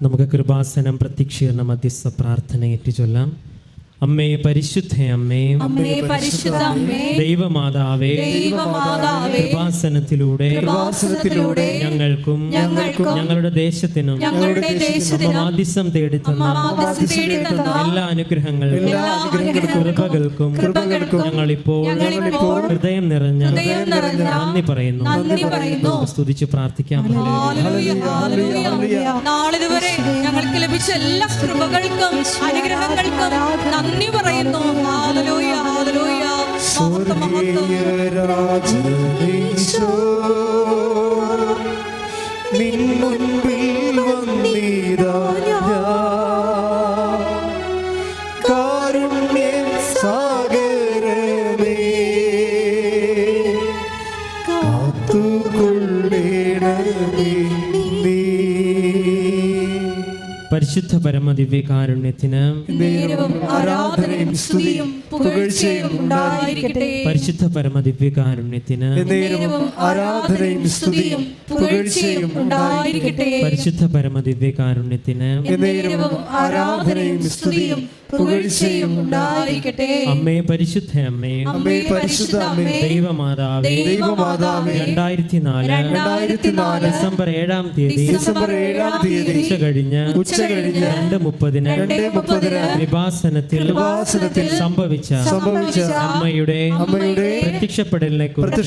നമുക്ക് കൃപാസനം പ്രത്യക്ഷീകരണ മധ്യസ്ഥ പ്രാർത്ഥന ഏറ്റുചൊല്ലാം. അമ്മേ, പരിശുദ്ധ അമ്മേ, ദൈവമാതാവേ, കൃപാസനത്തിലൂടെ ഞങ്ങൾക്കും ഞങ്ങളുടെ ദേശത്തിനും മാധ്യസ്ഥം തേടിത്തന്ന എല്ലാ അനുഗ്രഹങ്ങൾക്കും കൃപകൾക്കും ഞങ്ങളിപ്പോൾ ഹൃദയം നിറഞ്ഞ നന്ദി പറയുന്നു. സ്തുതിച്ച് പ്രാർത്ഥിക്കാം. നാളിതുവരെ ഞങ്ങൾക്ക് ലഭിച്ച എല്ലാ കൃപകൾക്കും അനുഗ്രഹങ്ങൾക്കും നന്ദി പറയുന്നു. Hallelujah, hallelujah. നിൻ മുൻപിൽ വന്നിതാ കാരുണ്യ സാഗരമേ, കാത്തുകൊള്ളേണമേ നീ. പരിശുദ്ധ പരമദിവ്യകാരുണ്യത്തിന് ആരാധനയും സ്തുതിയും പുകഴ്ചയും ഉണ്ടായിരിക്കട്ടെ. പരിശുദ്ധ പരമദിവ്യകാരുണ്യത്തിന് ആരാധനയും സ്തുതിയും പുകഴ്ചയും ഉണ്ടായിരിക്കട്ടെ. പരിശുദ്ധ പരമദിവ്യകാരുണ്യത്തിന് ആരാധനയും സ്തുതിയും പുകഴ്ചയും ഉണ്ടായിരിക്കട്ടെ. അമ്മേ, പരിശുദ്ധ അമ്മേ, അമ്മേ, പരിശുദ്ധ അമ്മേ, ദൈവമാതാവേ, 2024 ഡിസംബർ 7-ാം തീയതി ഉച്ച കഴിഞ്ഞ് 2:30 കൃപാസനത്തിൽ സംഭവിച്ച അമ്മയുടെ പ്രത്യക്ഷപ്പെടലിനെ കുറിച്ച്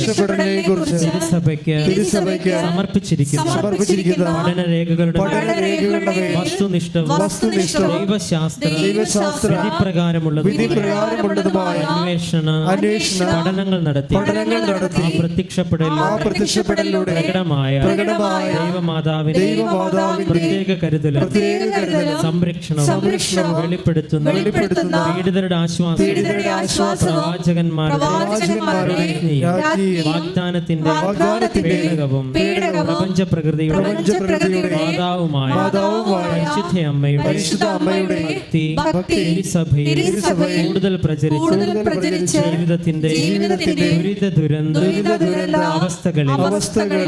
തിരുസഭയ്ക്ക് സമർപ്പിച്ചിരിക്കുന്ന പഠനരേഖകളുടെ വസ്തുനിഷ്ഠ വിധിപ്രകാരമുള്ളതുമായ അന്വേഷണ പഠനങ്ങൾ നടത്തി പ്രത്യക്ഷപ്പെടലിലൂടെ പ്രകടമായ ദൈവമാതാവിന്റെ പ്രത്യേക കരുതലും സംരക്ഷണവും വെളിപ്പെടുത്തുന്ന പീഡിതരുടെ ആശ്വാസ പ്രവാചകന്മാരുടെ വാഗ്ദാനത്തിന്റെ പേടകവും പ്രപഞ്ച പ്രകൃതിയുടെ മാതാവുമായ പരിശുദ്ധ അമ്മയുടെ ഭക്തി സഭയിൽ കൂടുതൽ പ്രചരിച്ച് ജീവിതത്തിന്റെ ദുരിത അവസ്ഥകളിൽ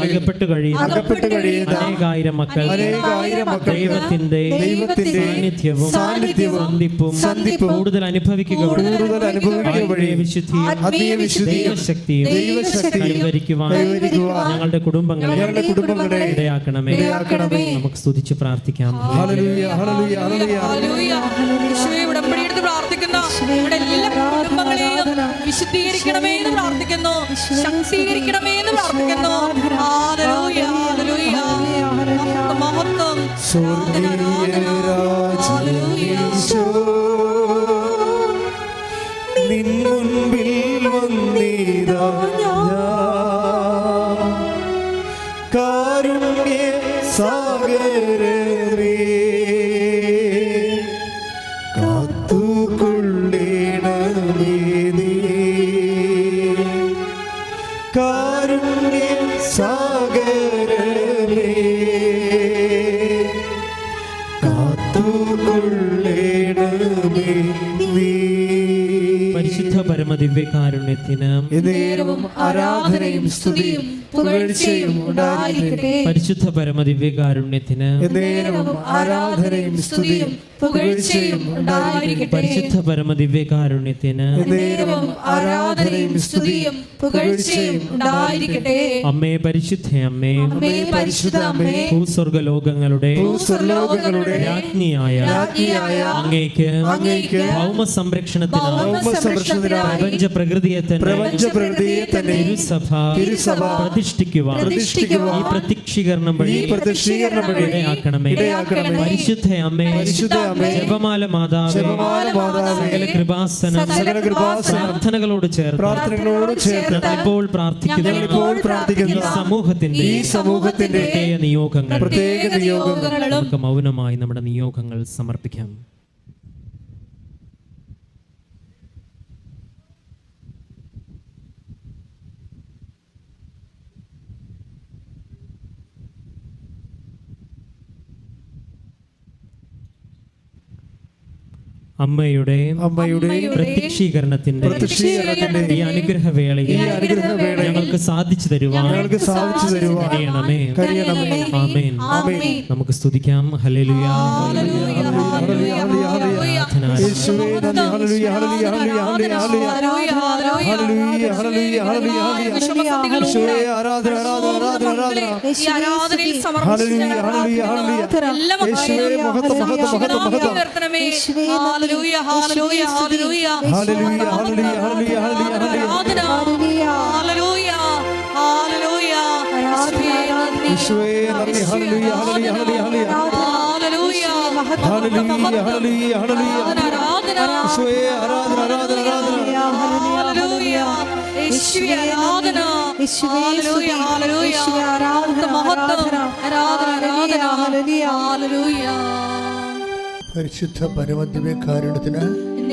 അകപ്പെട്ടു കഴിയുന്ന അനേകായിരം മക്കൾ ദൈവത്തിന്റെ സാന്നിധ്യവും സന്ധിപ്പും കൂടുതൽ അനുഭവിക്കുക ദൈവശക്തിയും കൈവരിക്കുവാൻ ഞങ്ങളുടെ കുടുംബങ്ങളെ ഇടയാക്കണമേ. നമുക്ക് സ്തുതിച്ച് പ്രാർത്ഥിക്കാം. ഉടമ്പടിയെടുത്ത് പ്രാർത്ഥിക്കുന്ന നമ്മുടെ എല്ലാ കുടുംബങ്ങളെയും വിശുദ്ധീകരിക്കണമേ എന്ന് പ്രാർത്ഥിക്കുന്നു, ശക്തീകരിക്കണമേ എന്ന് പ്രാർത്ഥിക്കുന്നു. Hallelujah, hallelujah. മഹത്വം നിൻ മുൻപിൽ വന്നിതാ കാരുണ്യ സാഗരമേ, കാത്തുകൊള്ളേണമേ നീ. കാരുണ്യ സാഗരമേ, കാത്തുകൊള്ളേണമേ നീ. പരിശുദ്ധ പരമദിവ്യകാരുണ്യത്തിന് ആരാധനയും സ്തുതിയും പുകഴ്ചയും ഉണ്ടായിരിക്കട്ടെ. പരിശുദ്ധ പരമദിവ്യകാരുണ്യത്തിന് ആരാധനയും സ്തുതിയും പുകഴ്ചയും ഉണ്ടായിരിക്കട്ടെ. പരിശുദ്ധ പരമദിവ്യകാരുണ്യത്തിന് ആരാധനയും സ്തുതിയും പുകഴ്ചയും ഉണ്ടായിരിക്കട്ടെ. അമ്മേ, പരിശുദ്ധ അമ്മേ, പരിശുദ്ധ അമ്മേ, ഭൂസ്വർഗലോകങ്ങളുടെ രാജ്ഞിയായ അങ്ങേക്ക് ഭൗമ സംരക്ഷണത്തിനായി പ്രപഞ്ച പ്രകൃതിയെ തന്നെ തിരുസഭ പ്രതിഷ്ഠിക്കുവാൻ ഈ പ്രത്യക്ഷീകരണം വഴി ഇടയാക്കണമേ. പരിശുദ്ധ അമ്മേ, ജപമാല മാതാവേ, സകല കൃപാസനം പ്രാർത്ഥനകളോട് ചേർന്ന് ഇപ്പോൾ പ്രാർത്ഥിക്കുന്ന ഈ സമൂഹത്തിന്റെ പ്രത്യേക നിയോഗങ്ങൾ നമുക്ക് മൗനമായി നമ്മുടെ നിയോഗങ്ങൾ സമർപ്പിക്കാം. അമ്മയുടെ അമ്മയുടെ പ്രത്യക്ഷീകരണത്തിന്റെ ഈ അനുഗ്രഹ വേളയിൽ ഞങ്ങൾക്ക് സാധിച്ചു തരുവാൻ കഴിയണമേ. ആമേൻ. നമുക്ക് സ്തുതിക്കാം. ഹല്ലേലൂയ. പരിശുദ്ധ പരമദിവ്യകാരുണ്യത്തിന്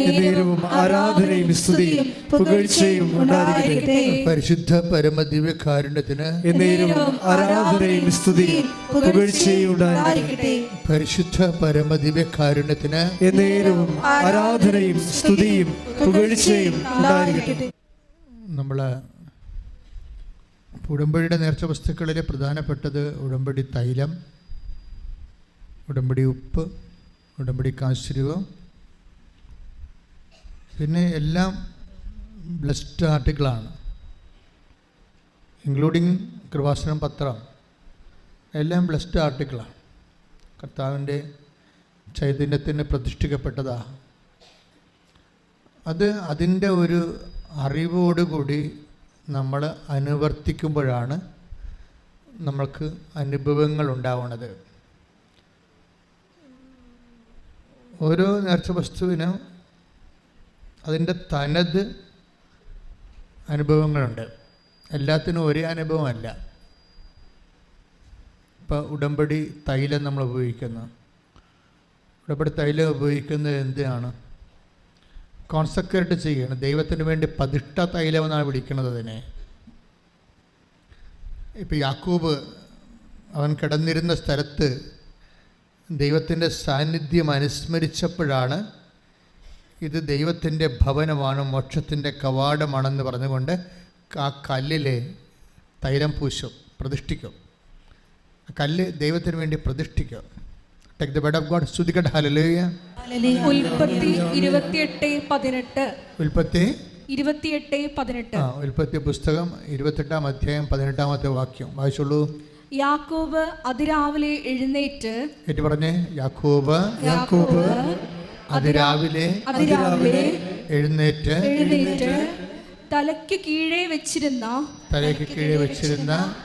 എന്നേരവും ആരാധനയും സ്തുതിയും പുകഴ്ചയും ഉണ്ടായിരിക്കട്ടെ. പരിശുദ്ധ പരമദിവ്യകാരുണ്യത്തിന് എന്നേരവും ആരാധനയും സ്തുതിയും പുകഴ്ചയും ഉണ്ടായിരിക്കട്ടെ. പരിശുദ്ധ പരമദിവ്യകാരുണ്യത്തിന് എന്നേരവും ആരാധനയും സ്തുതിയും പുകഴ്ചയും ഉണ്ടായിരിക്കട്ടെ. നമ്മൾ ഉടമ്പടിയുടെ നേർച്ച വസ്തുക്കളിൽ പ്രധാനപ്പെട്ടത് ഉടമ്പടി തൈലം, ഉടമ്പടി ഉപ്പ്, ഉടമ്പടി കാശ്രീകം, പിന്നെ എല്ലാം ബ്ലസ്ഡ് ആർട്ടിക്കിളാണ്, ഇൻക്ലൂഡിങ് കൃപാസനം പത്രം, എല്ലാം ബ്ലസ്ഡ് ആർട്ടിക്കിളാണ്. കർത്താവിൻ്റെ ചൈതന്യത്തിന് പ്രതിഷ്ഠിക്കപ്പെട്ടതാണ്. അത് അതിൻ്റെ ഒരു അറിവോടുകൂടി നമ്മൾ അനുവർത്തിക്കുമ്പോഴാണ് നമ്മൾക്ക് അനുഭവങ്ങൾ ഉണ്ടാവുന്നത്. ഓരോ നേർച്ച വസ്തുവിനും അതിൻ്റെ തനത് അനുഭവങ്ങളുണ്ട്. എല്ലാത്തിനും ഒരേ അനുഭവമല്ല. ഇപ്പോൾ ഉടമ്പടി തൈലം നമ്മൾ ഉപയോഗിക്കുന്നു. ഉടമ്പടി തൈലം ഉപയോഗിക്കുന്നത് എന്തിനാണ്? കോൺസെക്രേറ്റ് ചെയ്യണം. ദൈവത്തിന് വേണ്ടി പ്രതിഷ്ഠ തൈലം എന്നാണ് വിളിക്കുന്നത് അതിനെ. ഇപ്പോൾ യാക്കോബ് അവൻ കിടന്നിരുന്ന സ്ഥലത്ത് ദൈവത്തിൻ്റെ സാന്നിധ്യം അനുസ്മരിച്ചപ്പോഴാണ് ഇത് ദൈവത്തിൻ്റെ ഭവനമാണ്, മോക്ഷത്തിൻ്റെ കവാടമാണെന്ന് പറഞ്ഞുകൊണ്ട് ആ കല്ലിൽ തൈലം പൂശും, പ്രതിഷ്ഠിക്കും. കല്ല് ദൈവത്തിന് വേണ്ടി പ്രതിഷ്ഠിക്കും. Take the word of God. സ്തുതിക്കട്ടെ. ഹല്ലേലൂയ. ഉൽപ്പത്തി 28:18. ഉൽപ്പത്തി 28:18. ഉൽപ്പത്തി പുസ്തകം 28-ാം അധ്യായം 18-ാമത്തെ വാക്യം വായിച്ചോളൂ. യാക്കോബ് അതിരാവിലെ എഴുന്നേറ്റ് പറഞ്ഞേ. യാക്കോബ് അതിരാവിലെ എഴുന്നേറ്റ് തലയ്ക്ക് കീഴേ വെച്ചിരുന്ന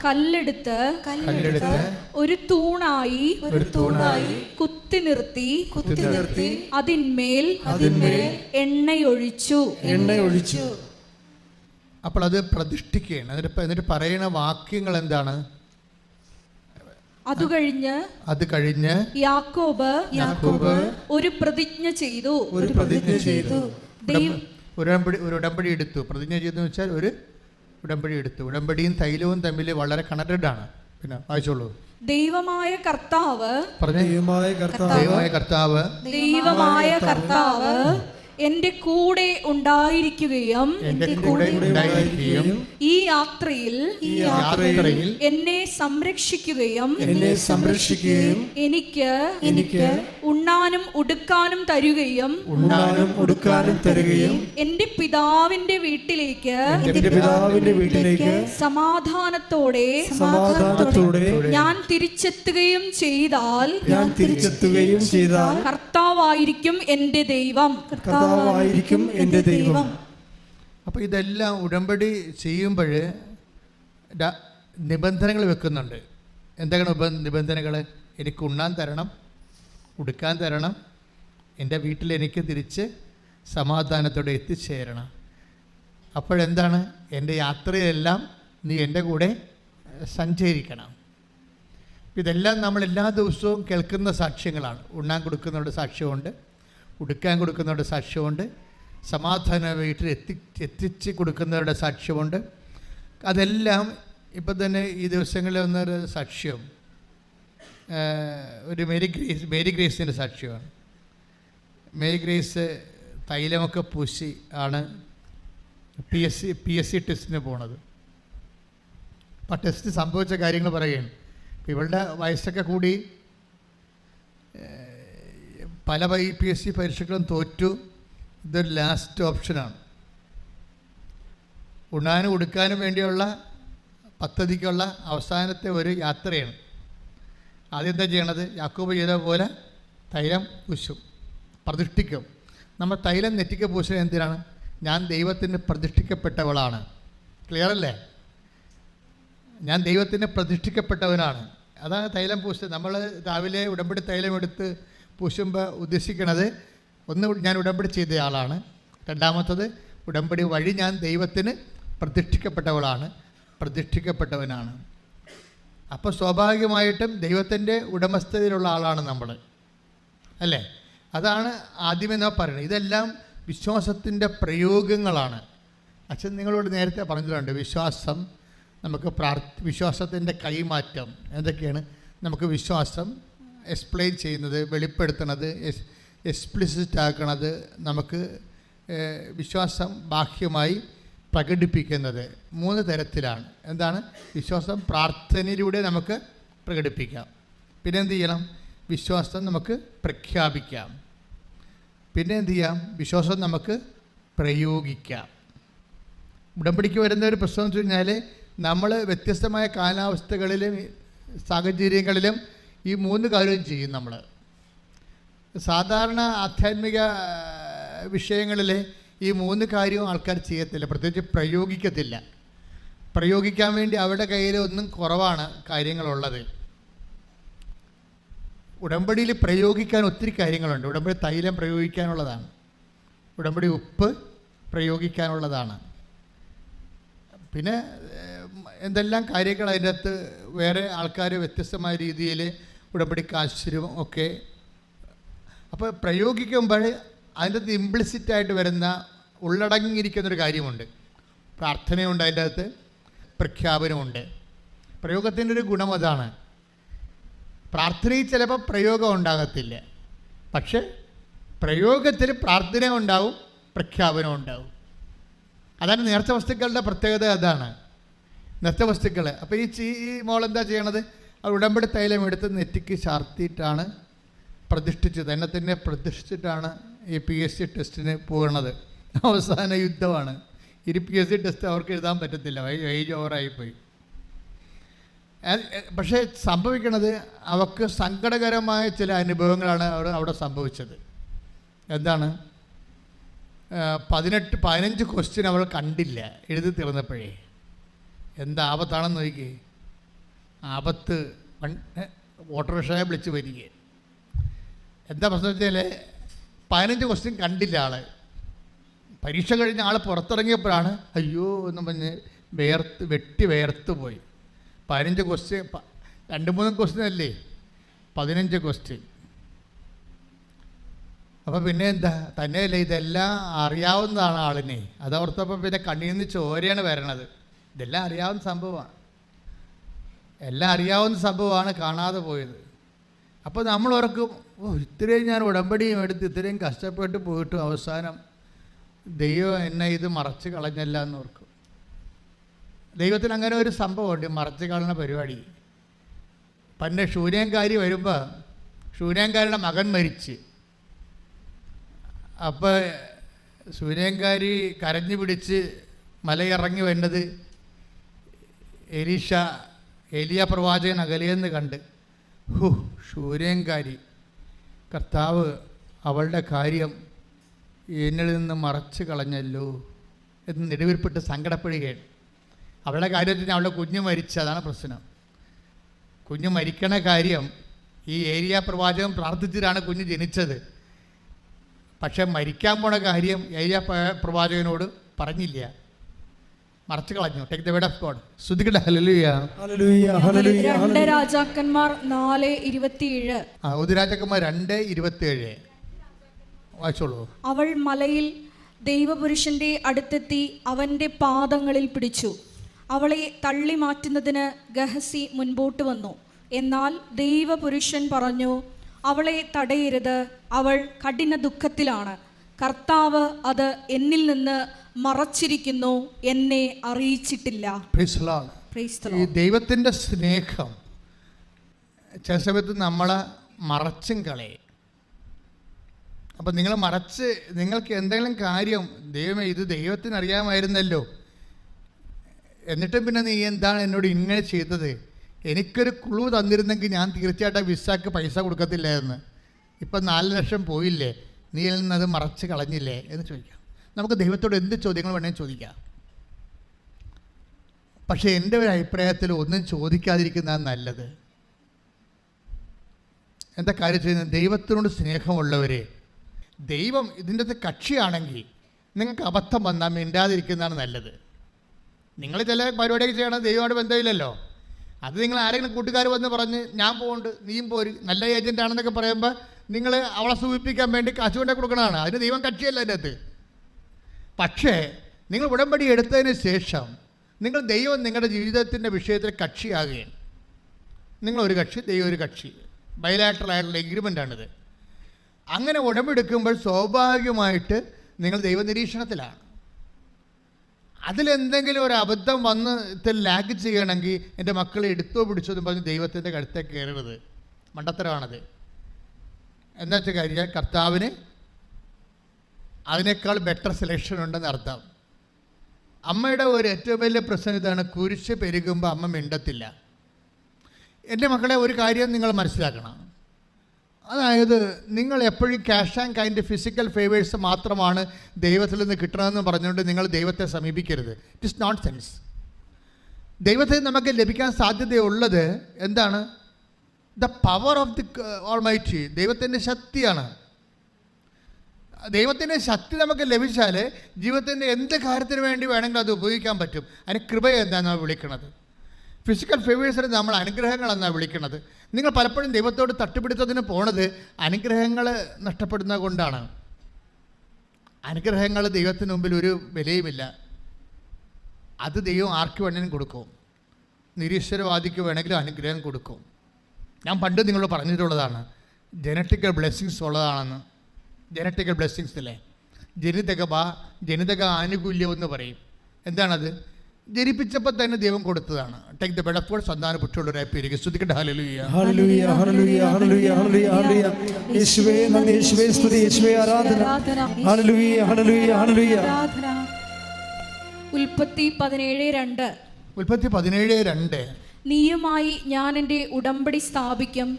കല്ലെടുത്ത് ഒരു തൂണായി കുത്തി നിർത്തി അതിന്മേൽ എണ്ണയൊഴിച്ചു. അപ്പോൾ അത് പ്രതിഷ്ഠിക്കുകയാണ്. എന്നിട്ട് പറയുന്ന വാക്യങ്ങൾ എന്താണ്? അത് കഴിഞ്ഞ് യാക്കോബ് ഒരു പ്രതിജ്ഞ ചെയ്തു. ഒരു ഉടമ്പടി എടുത്തു. പ്രതിജ്ഞ ചെയ്തെന്ന് വെച്ചാൽ ഒരു ഉടമ്പടി എടുത്തു. ഉടമ്പടിയും തൈലവും തമ്മിൽ വളരെ കണക്റ്റഡ് ആണ്. പിന്നെ വായിച്ചോളൂ. ദൈവമായ കർത്താവ് എന്റെ കൂടെ ഉണ്ടായിരിക്കുകയും ഈ യാത്രയിൽ എന്നെ സംരക്ഷിക്കുകയും എനിക്ക് ഉണ്ണാനും ഉടുക്കാനും തരുകയും എന്റെ പിതാവിന്റെ വീട്ടിലേക്ക് സമാധാനത്തോടെ ഞാൻ തിരിച്ചെത്തുകയും ചെയ്താൽ കർത്താവായിരിക്കും എന്റെ ദൈവം. അപ്പോൾ ഇതെല്ലാം ഉടമ്പടി ചെയ്യുമ്പോൾ നിബന്ധനകൾ വെക്കുന്നുണ്ട്. എന്തൊക്കെയാണ് നിബന്ധനകൾ? എനിക്ക് ഉണ്ണാൻ തരണം, ഉടുക്കാൻ തരണം, എൻ്റെ വീട്ടിൽ എനിക്ക് തിരിച്ച് സമാധാനത്തോടെ എത്തിച്ചേരണം. അപ്പോഴെന്താണ്? എൻ്റെ യാത്രയെല്ലാം നീ എൻ്റെ കൂടെ സഞ്ചരിക്കണം. ഇതെല്ലാം നമ്മൾ എല്ലാ ദിവസവും കേൾക്കുന്ന സാക്ഷ്യങ്ങളാണ്. ഉണ്ണാൻ കൊടുക്കുന്നവരുടെ സാക്ഷ്യമുണ്ട്, ഉടുക്കാൻ കൊടുക്കുന്നവരുടെ സാക്ഷ്യമുണ്ട്, സമാധാന വീട്ടിൽ എത്തിച്ച് കൊടുക്കുന്നവരുടെ സാക്ഷ്യമുണ്ട്. അതെല്ലാം ഇപ്പം തന്നെ ഈ ദിവസങ്ങളിൽ വന്നൊരു സാക്ഷ്യം ഒരു മേരി ഗ്രേസിൻ്റെ സാക്ഷ്യമാണ്. മേരി ഗ്രേസ് തൈലമൊക്കെ പൂശി ആണ് PSC ടെസ്റ്റിന് പോണത്. അപ്പം ടെസ്റ്റ് സംഭവിച്ച കാര്യങ്ങൾ പറയുകയാണ്. ഇവളുടെ വയസ്സൊക്കെ കൂടി പല PSC പരീക്ഷകളും തോറ്റു. ഇതൊരു ലാസ്റ്റ് ഓപ്ഷനാണ്. ഉണ്ണാനും ഉടുക്കാനും വേണ്ടിയുള്ള പദ്ധതിക്കുള്ള അവസാനത്തെ ഒരു യാത്രയാണ്. ആദ്യം എന്താ ചെയ്യണത്? യാക്കോബ് ചെയ്ത പോലെ തൈലം പൂശും, പ്രതിഷ്ഠിക്കും. നമ്മൾ തൈലം നെറ്റിക്ക് പൂശുന്നത് എന്തിനാണ്? ഞാൻ ദൈവത്തിന് പ്രതിഷ്ഠിക്കപ്പെട്ടവളാണ്. ക്ലിയർ അല്ലേ? ഞാൻ ദൈവത്തിന് പ്രതിഷ്ഠിക്കപ്പെട്ടവനാണ്. അതാണ് തൈലം പൂശുന്നത്. നമ്മൾ രാവിലെ ഉടമ്പടി തൈലം എടുത്ത് പൂശുമ്പോൾ ഉദ്ദേശിക്കുന്നത്, ഒന്ന് ഞാൻ ഉടമ്പടി ചെയ്ത ആളാണ്, രണ്ടാമത്തത് ഉടമ്പടി വഴി ഞാൻ ദൈവത്തിന് പ്രതിഷ്ഠിക്കപ്പെട്ടവളാണ്, പ്രതിഷ്ഠിക്കപ്പെട്ടവനാണ്. അപ്പോൾ സ്വാഭാവികമായിട്ടും ദൈവത്തിൻ്റെ ഉടമസ്ഥതയിലുള്ള ആളാണ് നമ്മൾ, അല്ലേ? അതാണ് ആദ്യമേ നാം പറയുന്നത്. ഇതെല്ലാം വിശ്വാസത്തിൻ്റെ പ്രയോഗങ്ങളാണ്. അച്ഛൻ നിങ്ങളോട് നേരത്തെ പറഞ്ഞിട്ടുണ്ട്, വിശ്വാസം നമുക്ക് വിശ്വാസത്തിൻ്റെ കൈമാറ്റം എന്തൊക്കെയാണ്? നമുക്ക് വിശ്വാസം എക്സ്പ്ലെയിൻ ചെയ്യുന്നത്, വെളിപ്പെടുത്തുന്നത്, എക്സ്പ്ലിസിറ്റ് ആക്കുന്നത്, നമുക്ക് വിശ്വാസം ബാഹ്യമായി പ്രകടിപ്പിക്കുന്നത് 3 തരത്തിലാണ്. എന്താണ്? വിശ്വാസം പ്രാർത്ഥനയിലൂടെ നമുക്ക് പ്രകടിപ്പിക്കാം. പിന്നെ എന്ത് ചെയ്യണം? വിശ്വാസം നമുക്ക് പ്രഖ്യാപിക്കാം. പിന്നെ എന്ത് ചെയ്യാം? വിശ്വാസം നമുക്ക് പ്രയോഗിക്കാം. ഉടമ്പടിക്ക് വരുന്ന ഒരു പ്രശ്നം എന്ന് വെച്ച് കഴിഞ്ഞാൽ, നമ്മൾ വ്യത്യസ്തമായ കാലാവസ്ഥകളിലും സാഹചര്യങ്ങളിലും ഈ 3 കാര്യവും ചെയ്യും. നമ്മൾ സാധാരണ ആധ്യാത്മിക വിഷയങ്ങളിൽ ഈ 3 കാര്യവും ആൾക്കാർ ചെയ്യത്തില്ല, പ്രത്യേകിച്ച് പ്രയോഗിക്കത്തില്ല. പ്രയോഗിക്കാൻ വേണ്ടി അവരുടെ കയ്യിൽ ഒന്നും കുറവാണ് കാര്യങ്ങളുള്ളത്. ഉടമ്പടിയിൽ പ്രയോഗിക്കാൻ ഒത്തിരി കാര്യങ്ങളുണ്ട്. ഉടമ്പടി തൈലം പ്രയോഗിക്കാനുള്ളതാണ്, ഉടമ്പടി ഉപ്പ് പ്രയോഗിക്കാനുള്ളതാണ്, പിന്നെ എന്തെല്ലാം കാര്യങ്ങൾ അതിൻ്റെ അകത്ത് വേറെ ആൾക്കാർ വ്യത്യസ്തമായ രീതിയിൽ ഉടമ്പടി കാശ്വര്യം ഒക്കെ. അപ്പോൾ പ്രയോഗിക്കുമ്പോൾ അതിൻ്റെ അകത്ത് ഇംപ്ലിസിറ്റായിട്ട് വരുന്ന ഉള്ളടങ്ങിയിരിക്കുന്നൊരു കാര്യമുണ്ട്. പ്രാർത്ഥനയുണ്ട്, അതിൻ്റെ അകത്ത് പ്രഖ്യാപനമുണ്ട്. പ്രയോഗത്തിൻ്റെ ഒരു ഗുണം അതാണ്. പ്രാർത്ഥനയിൽ ചിലപ്പോൾ പ്രയോഗം ഉണ്ടാകത്തില്ല, പക്ഷെ പ്രയോഗത്തിൽ പ്രാർത്ഥന ഉണ്ടാവും, പ്രഖ്യാപനം ഉണ്ടാവും. അതാണ് നേർച്ച വസ്തുക്കളുടെ പ്രത്യേകത. അതാണ് നേർച്ച വസ്തുക്കൾ. അപ്പോൾ ഈ മോളെന്താ ചെയ്യണത്? അത് ഉടമ്പടി തൈലം എടുത്ത് നെറ്റിക്ക് ചാർത്തിയിട്ടാണ് പ്രതിഷ്ഠിച്ചത്. എന്നെ തന്നെ പ്രതിഷ്ഠിച്ചിട്ടാണ് ഈ PSC ടെസ്റ്റിന് പോകുന്നത്. അവസാന യുദ്ധമാണ്. ഈ PSC ടെസ്റ്റ് അവർക്ക് എഴുതാൻ പറ്റത്തില്ല, ഏജ് ഓവറായിപ്പോയി. പക്ഷേ സംഭവിക്കണത്, അവർക്ക് സങ്കടകരമായ ചില അനുഭവങ്ങളാണ് അവിടെ സംഭവിച്ചത്. എന്താണ്? 15 ക്വസ്റ്റ്യൻ അവൾ കണ്ടില്ല എഴുതി തീർന്നപ്പോഴേ. എന്താ ആപത്താണെന്ന് നോക്കി. ആപത്ത് ഓട്ടോറിക്ഷയെ വിളിച്ച് വരിക. എന്താ പ്രശ്നം വെച്ചാൽ 15 ക്വസ്റ്റ്യൻ കണ്ടില്ല ആൾ. പരീക്ഷ കഴിഞ്ഞ ആൾ പുറത്തിറങ്ങിയപ്പോഴാണ് അയ്യോ എന്ന് പറഞ്ഞ് വെട്ടി പോയി. 15 ക്വസ്റ്റ്യൻ, 2-3 ക്വസ്റ്റ്യൻ അല്ലേ, 15 ക്വസ്റ്റ്യൻ. അപ്പോൾ പിന്നെ എന്താ, തന്നെയല്ലേ ഇതെല്ലാം അറിയാവുന്നതാണ് ആളിനെ. അതോർത്തപ്പോൾ പിന്നെ കണ്ണിൽ നിന്ന് ചോരയാണ് വരണത്. ഇതെല്ലാം അറിയാവുന്ന സംഭവമാണ്, എല്ലാം അറിയാവുന്ന സംഭവമാണ്, കാണാതെ പോയത്. അപ്പോൾ നമ്മൾ ഓർക്കും, ഇത്രയും ഞാൻ ഉടമ്പടിയും എടുത്ത് ഇത്രയും കഷ്ടപ്പെട്ട് പോയിട്ടും അവസാനം ദൈവം എന്നെ ഇത് മറച്ച് കളഞ്ഞല്ല എന്ന് ഓർക്കും. ദൈവത്തിന് അങ്ങനെ ഒരു സംഭവമുണ്ട്, മറച്ച് കളഞ്ഞ പരിപാടി. പണ്ട് ശൂന്യംകാരി വരുമ്പോൾ ശൂന്യംകാരിയുടെ മകൻ മരിച്ച്. അപ്പോൾ ശൂന്യംകാരി കരഞ്ഞു പിടിച്ച് മലയിറങ്ങി വരുന്നത് ഏലിയ പ്രവാചകൻ അകലെയെന്ന് കണ്ട്, ശൂന്യംകാരി, കർത്താവ് അവളുടെ കാര്യം എന്നിൽ നിന്ന് മറച്ച് കളഞ്ഞല്ലോ എന്ന് നെടുവിൽപ്പെട്ട് സങ്കടപ്പെടുകയാണ്. അവളുടെ കാര്യത്തിന് അവളുടെ കുഞ്ഞ് മരിച്ചു, അതാണ് പ്രശ്നം. കുഞ്ഞ് മരിക്കണ കാര്യം ഈ ഏലിയ പ്രവാചകൻ പ്രാർത്ഥിച്ചിട്ടാണ് കുഞ്ഞ് ജനിച്ചത്. പക്ഷെ മരിക്കാൻ പോണ കാര്യം ഏലിയ പ്രവാചകനോട് പറഞ്ഞില്ല, മറച്ചു കളഞ്ഞു. Take the word of God. സ്തുതിക്കട്ടെ. ഹല്ലേലൂയ, ഹല്ലേലൂയ, ഹല്ലേലൂയ. 2 രാജാക്കന്മാർ 4:27. 1 രാജാക്കന്മാർ 2:27 വായിച്ചോളൂ. അവൾ മലയിൽ ദൈവപുരുഷന്റെ അടുത്തെത്തി അവന്റെ പാദങ്ങളിൽ പിടിച്ചു. അവളെ തള്ളി മാറ്റുന്നതിന് ഗഹസി മുൻപോട്ട് വന്നു. എന്നാൽ ദൈവപുരുഷൻ പറഞ്ഞു, അവളെ തടയരുത്, അവൾ കഠിന ദുഃഖത്തിലാണ്. കർത്താവ് അത് എന്നിൽ നിന്ന് മറച്ചിരിക്കുന്നു, എന്നെ അറിയിച്ചിട്ടില്ല. Praise the Lord. Praise the ഈ Lord. ദൈവത്തിൻ്റെ സ്നേഹം ചില സമയത്ത് നമ്മളെ മറച്ചും കളയും. അപ്പം നിങ്ങൾക്ക് എന്തെങ്കിലും കാര്യം ദൈവമേ ഇത് ദൈവത്തിന് അറിയാമായിരുന്നല്ലോ, എന്നിട്ടും പിന്നെ നീ എന്താണ് എന്നോട് ഇങ്ങനെ ചെയ്തത്, എനിക്കൊരു ക്ലൂ തന്നിരുന്നെങ്കിൽ ഞാൻ തീർച്ചയായിട്ടും വിസാക്ക് പൈസ കൊടുക്കത്തില്ലായിരുന്നു, ഇപ്പം 4 ലക്ഷം പോയില്ലേ, നീ നിന്നത് മറച്ച് കളഞ്ഞില്ലേ എന്ന് ചോദിക്കാം. നമുക്ക് ദൈവത്തോട് എന്ത് ചോദ്യങ്ങൾ വേണമെങ്കിൽ ചോദിക്കാം. പക്ഷേ എൻ്റെ ഒരു അഭിപ്രായത്തിൽ ഒന്നും ചോദിക്കാതിരിക്കുന്നതാണ് നല്ലത്. എന്താ കാര്യം ചെയ്യുന്നത്? ദൈവത്തിനോട് സ്നേഹമുള്ളവരെ, ദൈവം ഇതിൻ്റെ അകത്ത് കക്ഷിയാണെങ്കിൽ നിങ്ങൾക്ക് അബദ്ധം വന്നാൽ മിണ്ടാതിരിക്കുന്നതാണ് നല്ലത്. നിങ്ങൾ ചില പരിപാടിയൊക്കെ ചെയ്യണം, ദൈവമായിട്ട് ബന്ധമില്ലല്ലോ. അത് നിങ്ങൾ ആരെങ്കിലും കൂട്ടുകാർ വന്ന് പറഞ്ഞ് ഞാൻ പോകുന്നുണ്ട് നീയും പോര്, നല്ല ഏജൻ്റ് ആണെന്നൊക്കെ പറയുമ്പോൾ നിങ്ങൾ അവളെ സൂചിപ്പിക്കാൻ വേണ്ടി കാശ് കൊണ്ടേ കൊടുക്കണതാണ്. അതിന് ദൈവം കക്ഷിയല്ല അതിൻ്റെ അകത്ത്. പക്ഷേ നിങ്ങൾ ഉടമ്പടി എടുത്തതിന് ശേഷം ദൈവം നിങ്ങളുടെ ജീവിതത്തിൻ്റെ വിഷയത്തിൽ കക്ഷിയാകുകയാണ്. നിങ്ങളൊരു കക്ഷി, ദൈവം ഒരു കക്ഷി, ബൈലാറ്ററൽ ആയിട്ടുള്ള എഗ്രിമെൻ്റാണിത്. അങ്ങനെ ഉടമ്പെടുക്കുമ്പോൾ സ്വാഭാവികമായിട്ട് നിങ്ങൾ ദൈവനിരീക്ഷണത്തിലാണ്. അതിലെന്തെങ്കിലും ഒരു അബദ്ധം വന്ന് ലാഗ് ചെയ്യണമെങ്കിൽ എൻ്റെ മക്കളെ എടുത്തോ പിടിച്ചോ എന്ന് പറഞ്ഞ് ദൈവത്തിൻ്റെ കഴുത്തേക്ക് കയറരുത്. മണ്ടത്തരമാണത്. എന്താ വെച്ചാൽ കാര്യം, കർത്താവിന് അതിനേക്കാൾ ബെറ്റർ സെലക്ഷൻ ഉണ്ടെന്ന് അർത്ഥം. അമ്മയുടെ ഒരു ഏറ്റവും വലിയ പ്രശ്നം ഇതാണ്, കുരിശ് പെരുകുമ്പോൾ അമ്മ മിണ്ടത്തില്ല. എൻ്റെ മക്കളെ ഒരു കാര്യം നിങ്ങൾ മനസ്സിലാക്കണം, അതായത് നിങ്ങൾ എപ്പോഴും cash and kind physical favours മാത്രമാണ് ദൈവത്തിൽ നിന്ന് കിട്ടണമെന്ന് പറഞ്ഞുകൊണ്ട് നിങ്ങൾ ദൈവത്തെ സമീപിക്കരുത്. It is not sense. ദൈവത്തിൽ നമുക്ക് ലഭിക്കാൻ സാധ്യതയുള്ളത് എന്താണ്? The power of the almighty, ദൈവത്തിൻ്റെ ശക്തിയാണ്. ദൈവത്തിൻ്റെ ശക്തി നമുക്ക് ലഭിച്ചാൽ ജീവിതത്തിൻ്റെ എന്ത് കാര്യത്തിന് വേണ്ടി വേണമെങ്കിലും അത് ഉപയോഗിക്കാൻ പറ്റും. അതിന് കൃപ എന്നാണ് വിളിക്കുന്നത്. ഫിസിക്കൽ ഫേവേഴ്സിന് നമ്മൾ അനുഗ്രഹങ്ങളെന്നാണ് വിളിക്കുന്നത്. നിങ്ങൾ പലപ്പോഴും ദൈവത്തോട് തട്ടുപിടുത്തത്തിന് പോണത് അനുഗ്രഹങ്ങൾ നഷ്ടപ്പെടുന്നത് കൊണ്ടാണ്. അനുഗ്രഹങ്ങൾ ദൈവത്തിന് മുമ്പിൽ ഒരു വിലയുമില്ല. അത് ദൈവം ആർക്ക് വേണമെങ്കിലും കൊടുക്കും. നിരീശ്വരവാദിക്ക് വേണമെങ്കിലും അനുഗ്രഹം കൊടുക്കും. ഞാൻ പണ്ട് നിങ്ങളോട് പറഞ്ഞിട്ടുള്ളതാണ്, ജനറ്റിക്കൽ ബ്ലെസ്സിങ്സ് ഉള്ളതാണെന്ന്. ജനറ്റിക്കൽ ബ്ലെസ്സിങ്സ് അല്ലേ, ജനിതക ആനുകൂല്യം എന്ന് പറയും. എന്താണത്? ജനിപ്പിച്ചപ്പോൾ തന്നെ ദൈവം കൊടുത്തതാണ്. Take the bed of God, സന്താന പുഷ്ടിയുള്ളവരായി പേരുക. സ്തുതിക്കട്ടെ. ഹല്ലേലൂയ, ഹല്ലേലൂയ, ഹല്ലേലൂയ, ഹല്ലേലൂയ, ഹല്ലേലൂയ. യേശുവേ നന്ദി, യേശുവേ സ്തുതി, യേശുവേ ആരാധന. ഹല്ലേലൂയ, ഹല്ലേലൂയ, ഹല്ലേലൂയ. ഉൽപ്പത്തി 17:2. ഉൽപ്പത്തി 17:2. നീയുമായി ഞാൻ എൻ്റെ ഉടമ്പടി സ്ഥാപിക്കും.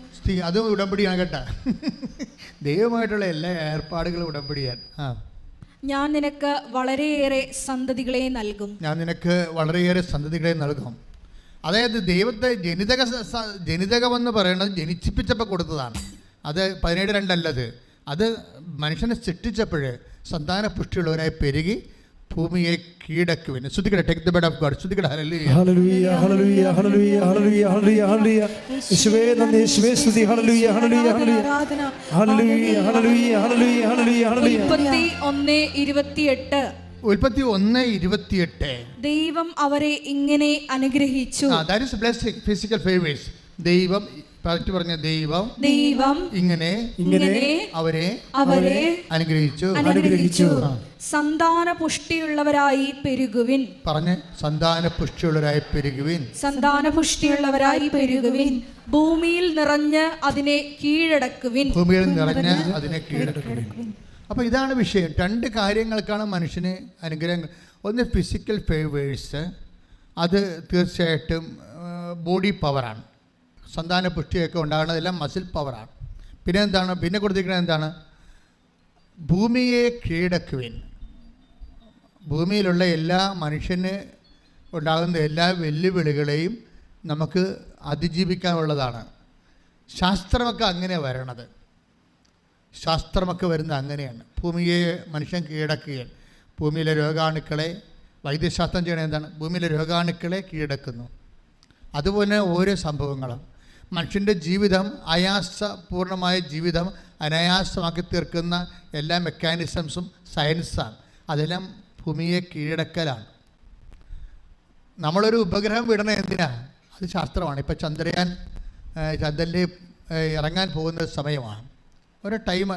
അതും ഉടമ്പടിയാണ് കേട്ടാ. ദൈവമായിട്ടുള്ള എല്ലാ ഏർപ്പാടുകളും ഉടമ്പടിയാണ്. ഞാൻ നിനക്ക് വളരെയേറെ സന്തതികളെ നൽകും. അതായത് ദൈവത്തെ ജനിതകമെന്ന് പറയുന്നത് ജനിച്ചിപ്പിച്ചപ്പോൾ കൊടുത്തതാണ്. അത് 17:2 അല്ലത്. അത് മനുഷ്യനെ സൃഷ്ടിച്ചപ്പോൾ സന്താന പുഷ്ടിയുള്ളവരായി പെരുകി ഭൂമിയെ കീഴടക്കുവിൻ. ശ്രുതിക്കട്ടെ. Take the bed of God. ശ്രുതിക്കട്ടെ. ഹല്ലേലൂയ, ഹല്ലേലൂയ, ഹല്ലേലൂയ, ഹല്ലേലൂയ, ഹല്ലേലൂയ, ഹല്ലേലൂയ, ഹല്ലേലൂയ. യേശുവേ നന്ദി, യേശുവേ സ്തുതി. ഹല്ലേലൂയ, ഹല്ലേലൂയ, ഹല്ലേലൂയ, ഹല്ലേലൂയ, ഹല്ലേലൂയ, ഹല്ലേലൂയ, ഹല്ലേലൂയ, ഹല്ലേലൂയ. ഉൽപ്പത്തി 1:28. ഉൽപ്പത്തി 1:28. ദൈവം അവരെ ഇങ്ങനെ അനുഗ്രഹിച്ചു. That is blessing, physical favours. ദൈവം പറഞ്ഞ ദൈവം ഇങ്ങനെ അവരെ അനുഗ്രഹിച്ചു. സന്താന പുഷ്ടിയുള്ളവരായി പെരുകുവിൻ. പറഞ്ഞ സന്താന പുഷ്ടിയുള്ളവരായി പെരുകുവിൻ. സന്താന പുഷ്ടിയുള്ളവരായി പെരുകുവിൻ. ഭൂമിയിൽ നിറഞ്ഞ് അതിനെ കീഴടക്കുവിൻ. അപ്പോൾ ഇതാണ് വിഷയം. 2 കാര്യങ്ങൾക്കാണ് മനുഷ്യന് അനുഗ്രഹങ്ങൾ. ഒന്ന് ഫിസിക്കൽ ഫേവേഴ്സ്, അത് തീർച്ചയായിട്ടും ബോഡി പവറാണ്. സന്താന പുഷ്ടിയൊക്കെ ഉണ്ടാകുന്നതെല്ലാം മസിൽ പവറാണ്. പിന്നെ എന്താണ് പിന്നെ കൊടുത്തിരിക്കുന്നത്? എന്താണ്? ഭൂമിയെ കീഴടക്കുവിൻ. ഭൂമിയിലുള്ള എല്ലാ മനുഷ്യന് ഉണ്ടാകുന്ന എല്ലാ വെല്ലുവിളികളെയും നമുക്ക് അതിജീവിക്കാനുള്ളതാണ്. ശാസ്ത്രമൊക്കെ അങ്ങനെ വരണത്. ശാസ്ത്രമൊക്കെ വരുന്നത് അങ്ങനെയാണ്. ഭൂമിയെ മനുഷ്യൻ കീഴടക്കുകയാണ്. ഭൂമിയിലെ രോഗാണുക്കളെ, വൈദ്യശാസ്ത്രം ചെയ്യണത് എന്താണ്? ഭൂമിയിലെ രോഗാണുക്കളെ കീഴടക്കുന്നു. അതുപോലെ ഓരോ സംഭവങ്ങളും മനുഷ്യൻ്റെ ജീവിതം, പൂർണ്ണമായ ജീവിതം അനായാസമാക്കി തീർക്കുന്ന എല്ലാ മെക്കാനിസംസും സയൻസാണ്. അതെല്ലാം ഭൂമിയെ കീഴടക്കലാണ്. നമ്മളൊരു ഉപഗ്രഹം വിടണത് എന്തിനാ? അത് ശാസ്ത്രമാണ്. ഇപ്പോൾ ചന്ദ്രൻ്റെ ഇറങ്ങാൻ പോകുന്ന സമയമാണ്, ഒരു ടൈം,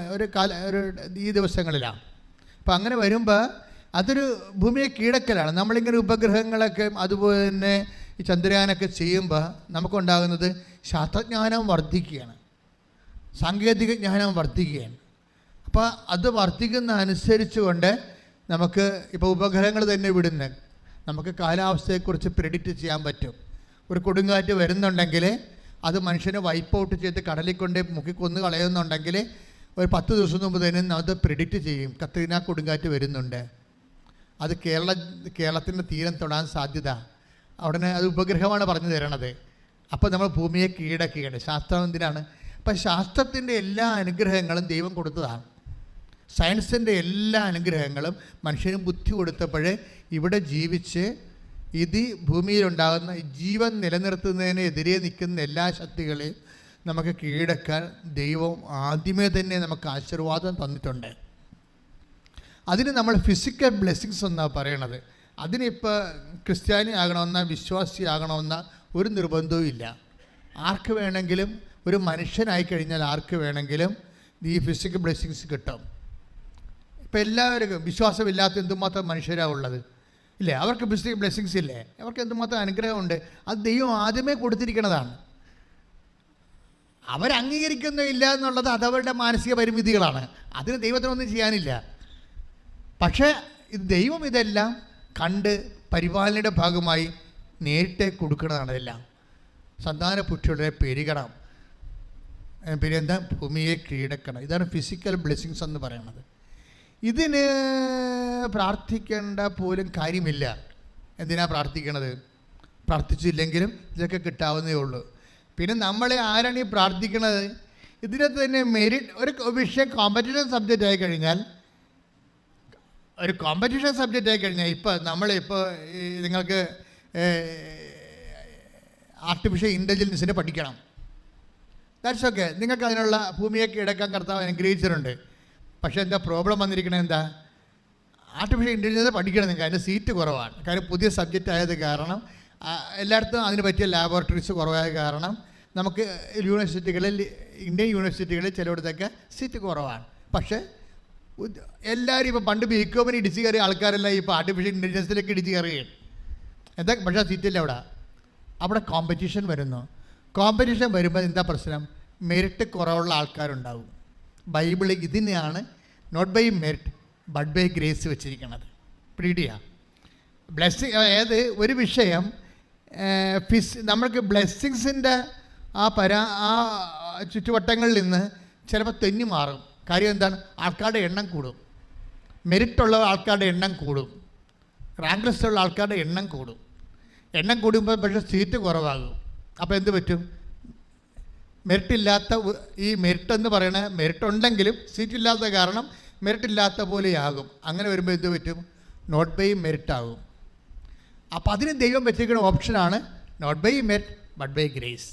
ഒരു ഈ ദിവസങ്ങളിലാണ്. അപ്പോൾ അങ്ങനെ വരുമ്പോൾ അതൊരു ഭൂമിയെ കീഴക്കലാണ്. നമ്മളിങ്ങനെ ഉപഗ്രഹങ്ങളൊക്കെ അതുപോലെ തന്നെ ഈ ചന്ദ്രയാനൊക്കെ ചെയ്യുമ്പോൾ നമുക്കുണ്ടാകുന്നത് ശാസ്ത്രജ്ഞാനം വർദ്ധിക്കുകയാണ്, സാങ്കേതിക ജ്ഞാനം വർദ്ധിക്കുകയാണ്. അപ്പോൾ അത് വർദ്ധിക്കുന്ന അനുസരിച്ച് കൊണ്ട് നമുക്ക് ഇപ്പോൾ ഉപഗ്രഹങ്ങൾ തന്നെ വിടുന്ന നമുക്ക് കാലാവസ്ഥയെക്കുറിച്ച് പ്രെഡിക്റ്റ് ചെയ്യാൻ പറ്റും. ഒരു കൊടുങ്കാറ്റ് വരുന്നുണ്ടെങ്കിൽ അത് മനുഷ്യനെ വൈപ്പ് ഔട്ട് ചെയ്ത് കടലിൽ കൊണ്ട് മുക്കിക്കൊന്ന് കളയുന്നുണ്ടെങ്കിൽ ഒരു 10 ദിവസം മുമ്പ് തന്നെ അത് പ്രെഡിക്റ്റ് ചെയ്യും, കത്രീന കൊടുങ്കാറ്റ് വരുന്നുണ്ട്, അത് കേരളത്തിൻ്റെ തീരം തൊടാൻ സാധ്യത. ഉടനെ അത് ഉപഗ്രഹമാണ് പറഞ്ഞു തരണത്. അപ്പോൾ നമ്മൾ ഭൂമിയെ കീഴടക്കുകയാണ്. ശാസ്ത്രം എന്തിനാണ്? അപ്പം ശാസ്ത്രത്തിൻ്റെ എല്ലാ അനുഗ്രഹങ്ങളും ദൈവം കൊടുത്തതാണ്. സയൻസിൻ്റെ എല്ലാ അനുഗ്രഹങ്ങളും മനുഷ്യന് ബുദ്ധി കൊടുത്തപ്പോഴേ ഇവിടെ ജീവിച്ച് ഇത് ഭൂമിയിലുണ്ടാകുന്ന ജീവൻ നിലനിർത്തുന്നതിനെതിരെ നിൽക്കുന്ന എല്ലാ ശക്തികളെയും നമുക്ക് കീഴടക്കാൻ ദൈവം ആദ്യമേ തന്നെ നമുക്ക് ആശീർവാദം തന്നിട്ടുണ്ട്. അതിന് നമ്മൾ ഫിസിക്കൽ ബ്ലെസ്സിങ്സ് എന്നാണ് പറയണത്. അതിനിപ്പോൾ ക്രിസ്ത്യാനി ആകണമെന്ന വിശ്വാസി ആകണമെന്ന ഒരു നിർബന്ധവും ഇല്ല. ആർക്ക് വേണമെങ്കിലും, ഒരു മനുഷ്യനായി കഴിഞ്ഞാൽ ആർക്ക് വേണമെങ്കിലും ഈ ഫിസിക്കൽ ബ്ലെസ്സിങ്സ് കിട്ടും. ഇപ്പോൾ എല്ലാവർക്കും വിശ്വാസമില്ലാത്ത എന്തുമാത്രം മനുഷ്യരാണ് ഉള്ളത് ഇല്ലേ? അവർക്ക് ഫിസിക്കൽ ബ്ലെസ്സിങ്സ് ഇല്ലേ? അവർക്ക് എന്തുമാത്രം അനുഗ്രഹമുണ്ട്. അത് ദൈവം ആദ്യമേ കൊടുത്തിരിക്കുന്നതാണ്. അവരംഗീകരിക്കുന്നില്ല എന്നുള്ളത് അതവരുടെ മാനസിക പരിമിതികളാണ്. അതിന് ദൈവത്തിനൊന്നും ചെയ്യാനില്ല. പക്ഷേ ഇത് ദൈവം ഇതെല്ലാം കണ്ട് പരിപാലനയുടെ ഭാഗമായി നേരിട്ട് കൊടുക്കുന്നതാണ്. ഇതെല്ലാം സന്താനപുഷ്ടിയുടെ പെരുകണം, പിന്നെന്താ ഭൂമിയെ കീഴടക്കണം. ഇതാണ് ഫിസിക്കൽ ബ്ലെസ്സിങ്സ് എന്ന് പറയുന്നത്. ഇതിന് പ്രാർത്ഥിക്കേണ്ട പോലും കാര്യമില്ല. എന്തിനാ പ്രാർത്ഥിക്കണത്? പ്രാർത്ഥിച്ചില്ലെങ്കിലും ഇതൊക്കെ കിട്ടാവുന്നതേ ഉള്ളൂ. പിന്നെ നമ്മളെ ആരാണ് ഈ പ്രാർത്ഥിക്കണത്? ഇതിനകത്ത് തന്നെ മെറിറ്റ് ഒരു വിഷയം കോമ്പറ്റീഷൻ സബ്ജക്റ്റ് ആയി കഴിഞ്ഞാൽ, ഒരു കോമ്പറ്റീഷൻ സബ്ജക്റ്റ് ആയി കഴിഞ്ഞാൽ ഇപ്പോൾ നമ്മളിപ്പോൾ നിങ്ങൾക്ക് ആർട്ടിഫിഷ്യൽ ഇൻ്റലിജൻസിനെ പഠിക്കണം. That's okay. നിങ്ങൾക്ക് അതിനുള്ള ഭൂമിയെ കീഴടക്കാൻ കർത്താവ് അനുഗ്രഹിച്ചിട്ടുണ്ട്. പക്ഷേ എന്താ പ്രോബ്ലം വന്നിരിക്കണത്? എന്താ? ആർട്ടിഫിഷ്യൽ ഇൻ്റലിജൻസ് പഠിക്കണം നിങ്ങൾക്ക്, അതിൻ്റെ സീറ്റ് കുറവാണ്. കാര്യം പുതിയ സബ്ജക്റ്റ് ആയത് കാരണം, എല്ലായിടത്തും അതിന് പറ്റിയ ലാബോറട്ടറീസ് കുറവായ കാരണം നമുക്ക് യൂണിവേഴ്സിറ്റികളിൽ, ഇന്ത്യൻ യൂണിവേഴ്സിറ്റികളിൽ ചിലയിടത്തൊക്കെ സീറ്റ് കുറവാണ്. പക്ഷേ എല്ലാവരും ഇപ്പോൾ പണ്ട് ബികോമിന് ഇടിച്ച് കയറിയ ആൾക്കാരെല്ലാം ഇപ്പോൾ ആർട്ടിഫിഷ്യൽ ഇൻ്റലിജൻസിലേക്ക് ഇടിച്ച് കയറുകയാണ്. എന്താ? പക്ഷേ സീറ്റില്ല അവിടെ കോമ്പറ്റീഷൻ വരുന്നു. കോമ്പറ്റീഷൻ വരുമ്പോൾ എന്താ പ്രശ്നം? മെറിറ്റ് കുറവുള്ള ആൾക്കാരുണ്ടാവും. ബൈബിൾ ഇതിനെയാണ് not by merit but by grace വെച്ചിരിക്കുന്നത്. പീഡിയ ബ്ലെസ്സിങ്, അതായത് ഒരു വിഷയം നമ്മൾക്ക് ബ്ലെസ്സിങ്സിൻ്റെ ആ ചുറ്റുവട്ടങ്ങളിൽ നിന്ന് ചിലപ്പോൾ തെന്നി മാറും. കാര്യം എന്താണ്? ആൾക്കാരുടെ എണ്ണം കൂടും, മെറിറ്റുള്ള ആൾക്കാരുടെ എണ്ണം കൂടും, റാങ്ക് ലിസ്റ്റുള്ള ആൾക്കാരുടെ എണ്ണം കൂടും. എണ്ണം കൂടുമ്പോൾ പക്ഷേ സീറ്റ് കുറവാകും. അപ്പോൾ എന്ത് പറ്റും? മെറിറ്റില്ലാത്ത ഈ മെറിറ്റ് എന്ന് പറയണ മെറിറ്റ് ഉണ്ടെങ്കിലും സീറ്റില്ലാത്ത കാരണം മെറിറ്റില്ലാത്ത പോലെയാകും. അങ്ങനെ വരുമ്പോൾ എന്ത് പറ്റും? നോട്ട് ബൈ മെറിറ്റ് ആകും. അപ്പോൾ അതിന് ദൈവം വെച്ചിരിക്കുന്ന ഓപ്ഷനാണ് not by merit but by grace.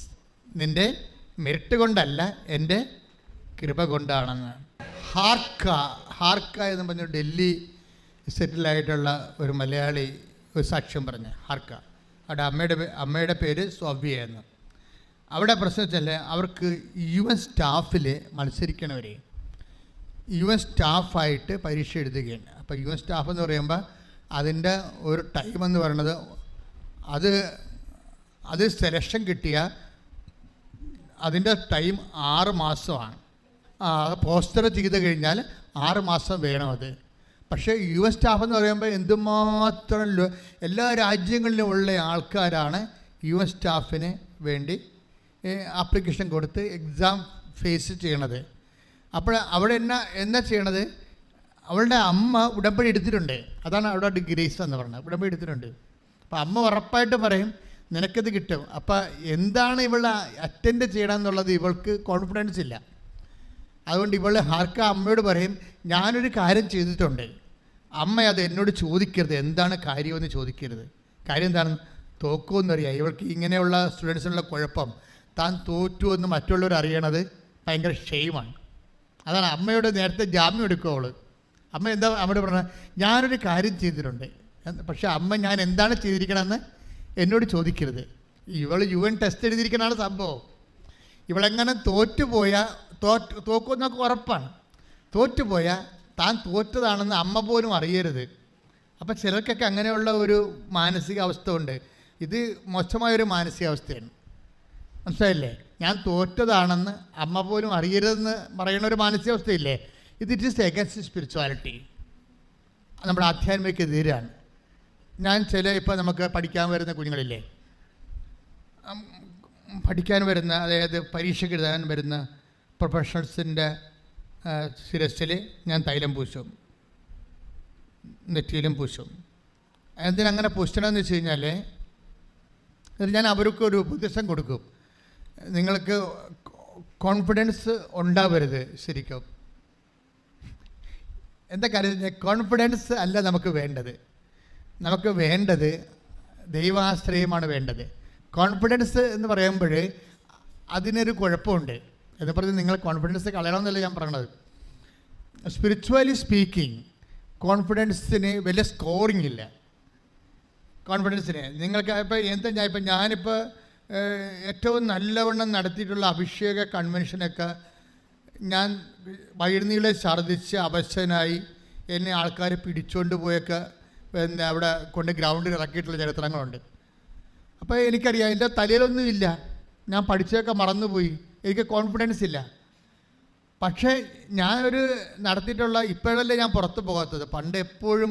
നിൻ്റെ മെറിറ്റ് കൊണ്ടല്ല, എൻ്റെ കൃപ കൊണ്ടാണെന്ന്. ഹാർക്ക എന്ന് പറഞ്ഞ ഡൽഹി സെറ്റിലായിട്ടുള്ള ഒരു മലയാളി ഒരു സാക്ഷ്യം പറഞ്ഞ്. ഹാർക്ക, അവിടെ അമ്മയുടെ പേര് സോഫിയ എന്ന്. അവിടെ പ്രശ്നം വെച്ചാൽ അവർക്ക് UN സ്റ്റാഫിൽ മത്സരിക്കണവർ UN സ്റ്റാഫായിട്ട് പരീക്ഷ എഴുതുകയാണ്. അപ്പോൾ UN സ്റ്റാഫ് എന്ന് പറയുമ്പോൾ അതിൻ്റെ ഒരു ടൈം എന്ന് പറയുന്നത് അത് സെലക്ഷൻ കിട്ടിയ അതിൻ്റെ ടൈം 6 മാസമാണ്. പോസ്റ്റർ ചെയ്ത് കഴിഞ്ഞാൽ 6 മാസം വേണം അത്. പക്ഷേ UN സ്റ്റാഫ് എന്ന് പറയുമ്പോൾ എന്തുമാത്രം എല്ലാ രാജ്യങ്ങളിലും ഉള്ള ആൾക്കാരാണ് UN സ്റ്റാഫിന് വേണ്ടി ആപ്ലിക്കേഷൻ കൊടുത്ത് എക്സാം ഫേസ് ചെയ്യണത്. അപ്പോൾ അവിടെ എന്നാ ചെയ്യണത്? അവളുടെ അമ്മ ഉടമ്പടി എടുത്തിട്ടുണ്ട്. അതാണ് അവിടെ ഗ്രേസ് എന്ന് പറഞ്ഞത്. ഉടമ്പടി എടുത്തിട്ടുണ്ട്. അപ്പോൾ അമ്മ ഉറപ്പായിട്ട് പറയും നിനക്കിത് കിട്ടും. അപ്പോൾ എന്താണ് ഇവൾ അറ്റൻഡ് ചെയ്യണമെന്നുള്ളത് ഇവൾക്ക് കോൺഫിഡൻസ് ഇല്ല. അതുകൊണ്ട് ഇവൾ ഹാർക്ക അമ്മയോട് പറയും ഞാനൊരു കാര്യം ചെയ്തിട്ടുണ്ട്, അമ്മ അത് എന്നോട് ചോദിക്കരുത്, എന്താണ് കാര്യമെന്ന് ചോദിക്കരുത്. കാര്യം എന്താണെന്ന് തോക്കുമെന്നറിയാം. ഇവൾക്ക് ഇങ്ങനെയുള്ള സ്റ്റുഡൻസിനുള്ള കുഴപ്പം, താൻ തോറ്റു എന്ന് മറ്റുള്ളവർ അറിയണത് ഭയങ്കര ഷെയിമാണ്. അതാണ് അമ്മയോട് നേരത്തെ ജാമ്യം എടുക്കുവോള്. അമ്മ എന്താ അമ്മയോട് പറഞ്ഞത്? ഞാനൊരു കാര്യം ചെയ്തിട്ടുണ്ട്, പക്ഷേ അമ്മ ഞാൻ എന്താണ് ചെയ്തിരിക്കണമെന്ന് എന്നോട് ചോദിക്കരുത്. ഇവൾ UN ടെസ്റ്റ് എഴുതിയിരിക്കണതാണ് സംഭവം. ഇവളെങ്ങനെ തോക്കുമെന്നൊക്കെ ഉറപ്പാണ്. തോറ്റുപോയാൽ താൻ തോറ്റതാണെന്ന് അമ്മ പോലും അറിയരുത്. അപ്പം ചിലർക്കൊക്കെ അങ്ങനെയുള്ള ഒരു മാനസികാവസ്ഥ ഉണ്ട്. ഇത് മോശമായൊരു മാനസികാവസ്ഥയാണ്, മനസ്സിലായില്ലേ? ഞാൻ തോറ്റതാണെന്ന് അമ്മ പോലും അറിയരുതെന്ന് പറയുന്ന ഒരു മാനസികാവസ്ഥയില്ലേ? ഇറ്റ് ഈസ് എഗൻസ്റ്റ് സ്പിരിച്വാലിറ്റി, നമ്മുടെ ആധ്യാത്മികതയാണ്. ഞാൻ ഇപ്പോൾ നമുക്ക് പഠിക്കാൻ വരുന്ന കുഞ്ഞുങ്ങളില്ലേ, പഠിക്കാൻ വരുന്ന, അതായത് പരീക്ഷയ്ക്ക് എഴുതാൻ വരുന്ന പ്രൊഫഷണൽസിൻ്റെ ശിരസ്സിൽ ഞാൻ തൈലം പൂശും, നെറ്റിയിലും പൂശും. എന്തിനങ്ങനെ പൂശണമെന്ന് വെച്ച് കഴിഞ്ഞാൽ ഞാൻ അവർക്കൊരു ഉപദേശം കൊടുക്കും. നിങ്ങൾക്ക് കോൺഫിഡൻസ് ഉണ്ടാവരുത്. ശരിക്കും എന്താ കാര്യം, കോൺഫിഡൻസ് അല്ല നമുക്ക് വേണ്ടത്. നമുക്ക് വേണ്ടത് ദൈവാശ്രയമാണ് വേണ്ടത്. കോൺഫിഡൻസ് എന്ന് പറയുമ്പോൾ അതിനൊരു കുഴപ്പമുണ്ട്. എന്ന് പറഞ്ഞ് നിങ്ങൾ കോൺഫിഡൻസ് കളയണമെന്നല്ല ഞാൻ പറയണത്. സ്പിരിച്വലി സ്പീക്കിംഗ് കോൺഫിഡൻസിന് വലിയ സ്കോറിംഗ് ഇല്ല. കോൺഫിഡൻസിന് നിങ്ങൾക്ക് ഇപ്പോൾ ഞാനിപ്പോൾ ഏറ്റവും നല്ലവണ്ണം നടത്തിയിട്ടുള്ള അഭിഷേക കൺവെൻഷനൊക്കെ ഞാൻ വഴിനീളെ ഛർദ്ദിച്ച് അവശനായി എന്നെ ആൾക്കാർ പിടിച്ചുകൊണ്ട് പോയൊക്കെ അവിടെ കൊണ്ട് ഗ്രൗണ്ടിൽ ഇറക്കിയിട്ടുള്ള ചരിത്രങ്ങളുണ്ട്. അപ്പോൾ എനിക്കറിയാം എൻ്റെ തലയിലൊന്നും ഇല്ല, ഞാൻ പഠിച്ചതൊക്കെ മറന്നുപോയി, എനിക്ക് കോൺഫിഡൻസ് ഇല്ല. പക്ഷേ ഞാനൊരു നടത്തിയിട്ടുള്ള, ഇപ്പോഴല്ലേ ഞാൻ പുറത്ത് പോകാത്തത്, പണ്ട് എപ്പോഴും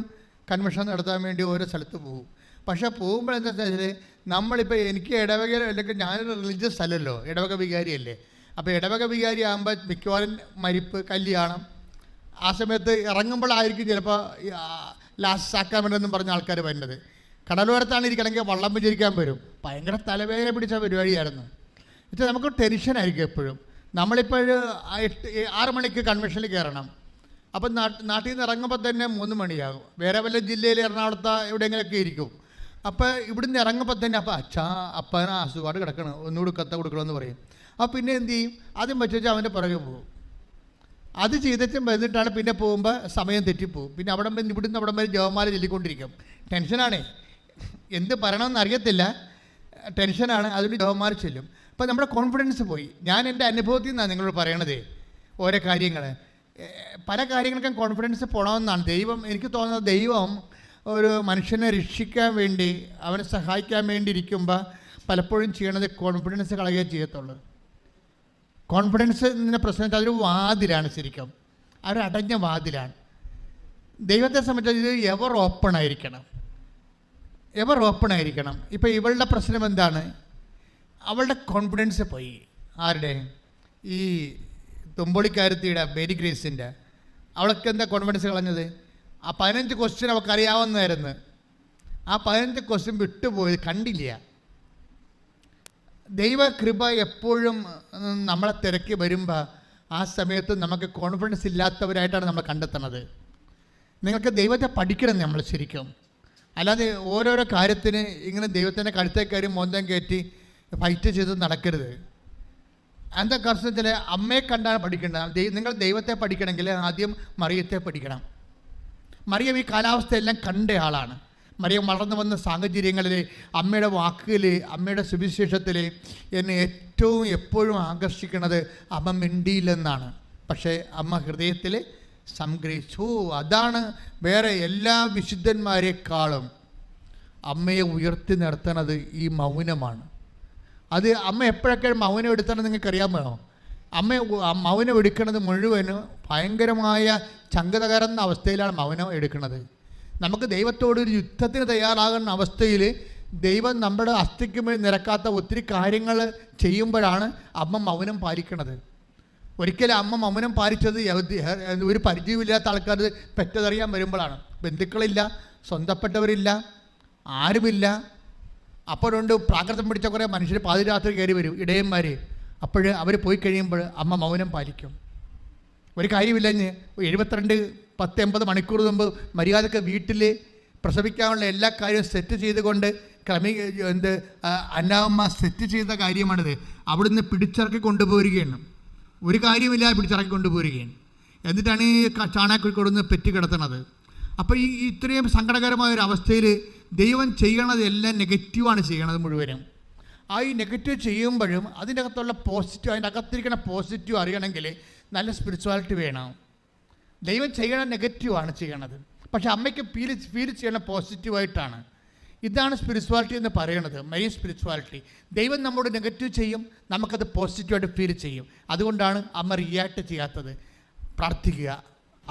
കൺവെൻഷൻ നടത്താൻ വേണ്ടി ഓരോ സ്ഥലത്ത് പോകും. പക്ഷേ പോകുമ്പോൾ എന്താ വെച്ചാൽ നമ്മളിപ്പോൾ എനിക്ക് ഇടവക, അല്ലെങ്കിൽ ഞാനൊരു റിലീജിയസ് അല്ലല്ലോ, ഇടവക വികാരിയല്ലേ. അപ്പോൾ ഇടവക വികാരി ആകുമ്പോൾ മിക്കവാറും മരിപ്പ്, കല്യാണം, ആ സമയത്ത് ഇറങ്ങുമ്പോഴായിരിക്കും ചിലപ്പോൾ ലാസ്റ്റ് സാക്രാമെൻ്റെന്നും പറഞ്ഞ ആൾക്കാർ വരുന്നത്. കടലോരത്താണ് ഇരിക്കണമെങ്കിൽ വള്ളം വെച്ചിരിക്കാൻ വരും. ഭയങ്കര തലവേദന പിടിച്ച പരിപാടിയായിരുന്നു. എന്നുവെച്ചാൽ നമുക്ക് ടെൻഷനായിരിക്കും എപ്പോഴും. നമ്മളിപ്പോൾ 6 മണിക്ക് കൺവെൻഷനിൽ കയറണം. അപ്പം നാട്ടിൽ നിന്ന് ഇറങ്ങുമ്പോൾ തന്നെ 3 മണിയാകും. വേറെ വല്ല ജില്ലയിൽ എറണാകുളത്ത് എവിടെയെങ്കിലുമൊക്കെ ഇരിക്കും. അപ്പോൾ ഇവിടുന്ന് ഇറങ്ങുമ്പോൾ തന്നെ അപ്പന അസുഖമായിട്ട് കിടക്കണം, ഒന്നുകൂടി കത്ത കൊടുക്കണമെന്ന് പറയും. അപ്പോൾ പിന്നെ എന്ത് ചെയ്യും, ആദ്യം വെച്ചാൽ അവൻ്റെ പുറകെ പോകും. അത് ചെയ്തിട്ടും വന്നിട്ടാണ് പിന്നെ പോകുമ്പോൾ സമയം തെറ്റിപ്പോവും. പിന്നെ ഇവിടുന്ന് അവിടെ വരെ ജവമാല ചൊല്ലിക്കൊണ്ടിരിക്കും. ടെൻഷനാണേ, എന്ത് പറയണമെന്ന് അറിയത്തില്ല, ടെൻഷനാണ്. അതുകൊണ്ട് ജവമാല ചൊല്ലും. അപ്പോൾ നമ്മുടെ കോൺഫിഡൻസ് പോയി. ഞാൻ എൻ്റെ അനുഭവത്തിൽ നിന്നാണ് നിങ്ങളോട് പറയണത്. ഓരോ കാര്യങ്ങൾ, പല കാര്യങ്ങൾക്കും കോൺഫിഡൻസ് പോകണമെന്നാണ്. എനിക്ക് തോന്നുന്നത് ദൈവം ഒരു മനുഷ്യനെ രക്ഷിക്കാൻ വേണ്ടി, അവനെ സഹായിക്കാൻ വേണ്ടി ഇരിക്കുമ്പോൾ പലപ്പോഴും ചെയ്യണത് കോൺഫിഡൻസ് കളയുകയേ ചെയ്യത്തുള്ളൂ. കോൺഫിഡൻസ് എന്ന പ്രശ്നത്തിൽ അതൊരു വാതിലാണ്, ശരിക്കും അതൊരു അടഞ്ഞ വാതിലാണ്. ദൈവത്തെ സംബന്ധിച്ച് ഇത് എവർ ഓപ്പൺ ആയിരിക്കണം. ഇപ്പോൾ ഇവളുടെ പ്രശ്നം എന്താണ്, അവളുടെ കോൺഫിഡൻസ് പോയി. ആരുടെ? ഈ തുമ്പൊളിക്കാരത്തിയുടെ മേരി ഗ്രേസിൻ്റെ. അവൾക്ക് എന്താ കോൺഫിഡൻസ് കളഞ്ഞത്? ആ 15 ക്വസ്റ്റ്യൻ അവൾക്ക് അറിയാവുന്നതായിരുന്നു. ആ 15 ക്വസ്റ്റ്യൻ വിട്ടുപോയത് കണ്ടില്ല. ദൈവകൃപ എപ്പോഴും നമ്മളെ തിരക്കി വരുമ്പോൾ ആ സമയത്ത് നമുക്ക് കോൺഫിഡൻസ് ഇല്ലാത്തവരായിട്ടാണ് നമ്മൾ കണ്ടെത്തുന്നത്. നിങ്ങൾക്ക് ദൈവത്തെ പഠിക്കണം നമ്മൾ ശരിക്കും. അല്ലാതെ ഓരോരോ കാര്യത്തിന് ഇങ്ങനെ ദൈവത്തിൻ്റെ കഴുത്തേ കയറി മോന്തം കയറ്റി ഫൈറ്റ് ചെയ്ത് നടക്കരുത്. എന്താ കാരണം വെച്ചാൽ അമ്മയെ കണ്ടാണ് പഠിക്കേണ്ടത്. നിങ്ങൾ ദൈവത്തെ പഠിക്കണമെങ്കിൽ ആദ്യം മറിയത്തെ പഠിക്കണം. മറിയം ഈ കാലാവസ്ഥയെല്ലാം കണ്ട ആളാണ്. മറിയം വളർന്നു വന്ന സാഹചര്യങ്ങളിൽ അമ്മയുടെ വാക്കുകൾ, അമ്മയുടെ സുവിശേഷത്തിൽ എന്നെ ഏറ്റവും എപ്പോഴും ആകർഷിക്കുന്നത് അമ്മ മിണ്ടിയില്ലെന്നാണ്. പക്ഷേ അമ്മ ഹൃദയത്തിൽ സംഗ്രഹിച്ചു. അതാണ് വേറെ എല്ലാ വിശുദ്ധന്മാരെക്കാളും അമ്മയെ ഉയർത്തി നിർത്തുന്നത് ഈ മൗനമാണ്. അത് അമ്മ എപ്പോഴൊക്കെ മൗനം എടുത്തണം നിങ്ങൾക്കറിയാമോ? മൗനം എടുക്കുന്നത് മുഴുവനും ഭയങ്കരമായ ചങ്കതകരുന്ന അവസ്ഥയിലാണ് മൗനം എടുക്കുന്നത്. നമുക്ക് ദൈവത്തോടൊരു യുദ്ധത്തിന് തയ്യാറാകുന്ന അവസ്ഥയിൽ ദൈവം നമ്മുടെ അസ്ഥിക്ക് നിരക്കാത്ത ഒത്തിരി കാര്യങ്ങൾ ചെയ്യുമ്പോഴാണ് അമ്മ മൗനം പാലിക്കുന്നത്. ഒരിക്കലും അമ്മ മൗനം പാലിച്ചത് ഒരു പരിചയമില്ലാത്ത ആൾക്കാർ പെറ്റതറിയാൻ വരുമ്പോഴാണ്. ബന്ധുക്കളില്ല, സ്വന്തപ്പെട്ടവരില്ല, ആരുമില്ല. അപ്പോഴുണ്ട് പ്രാകൃതം പിടിച്ച കുറേ മനുഷ്യർ പാതിരാത്രി കയറി വരും, ഇടയന്മാർ. അപ്പോൾ അവർ പോയി കഴിയുമ്പോൾ അമ്മ മൗനം പാലിക്കും. ഒരു കാര്യമില്ലെന്ന് 72-80 മണിക്കൂർ മുമ്പ് മര്യാദക്ക് വീട്ടിൽ പ്രസവിക്കാനുള്ള എല്ലാ കാര്യവും സെറ്റ് ചെയ്തുകൊണ്ട് അന്നാമ്മ സെറ്റ് ചെയ്ത കാര്യമാണിത്. അവിടുന്ന് പിടിച്ചിറക്കി കൊണ്ടുപോരുകയാണ്. ഒരു കാര്യമില്ല, പിടിച്ചിറക്കി കൊണ്ടുപോരുകയാണ്. എന്നിട്ടാണ് ഈ ചാണകക്കൊടുന്ന് പെറ്റി കിടത്തുന്നത്. അപ്പോൾ ഈ ഇത്രയും സങ്കടകരമായ ഒരു അവസ്ഥയിൽ ദൈവം ചെയ്യണത് എല്ലാം നെഗറ്റീവാണ് ചെയ്യണത് മുഴുവനും. ആ ഈ നെഗറ്റീവ് ചെയ്യുമ്പോഴും അതിൻ്റെ അകത്തുള്ള പോസിറ്റീവ്, അതിൻ്റെ അകത്തിരിക്കുന്ന പോസിറ്റീവ് അറിയണമെങ്കിൽ നല്ല സ്പിരിച്വാലിറ്റി വേണം. ദൈവം ചെയ്യണ നെഗറ്റീവാണ് ചെയ്യണത്, പക്ഷെ അമ്മയ്ക്ക് ഫീൽ ചെയ്യണ പോസിറ്റീവായിട്ടാണ്. ഇതാണ് സ്പിരിച്വാലിറ്റി എന്ന് പറയണത്, മെയിൻ സ്പിരിച്വാലിറ്റി. ദൈവം നമ്മോട് നെഗറ്റീവ് ചെയ്യും, നമുക്കത് പോസിറ്റീവായിട്ട് ഫീൽ ചെയ്യും. അതുകൊണ്ടാണ് അമ്മ റിയാക്ട് ചെയ്യാത്തത്. പ്രാർത്ഥിക്കുക,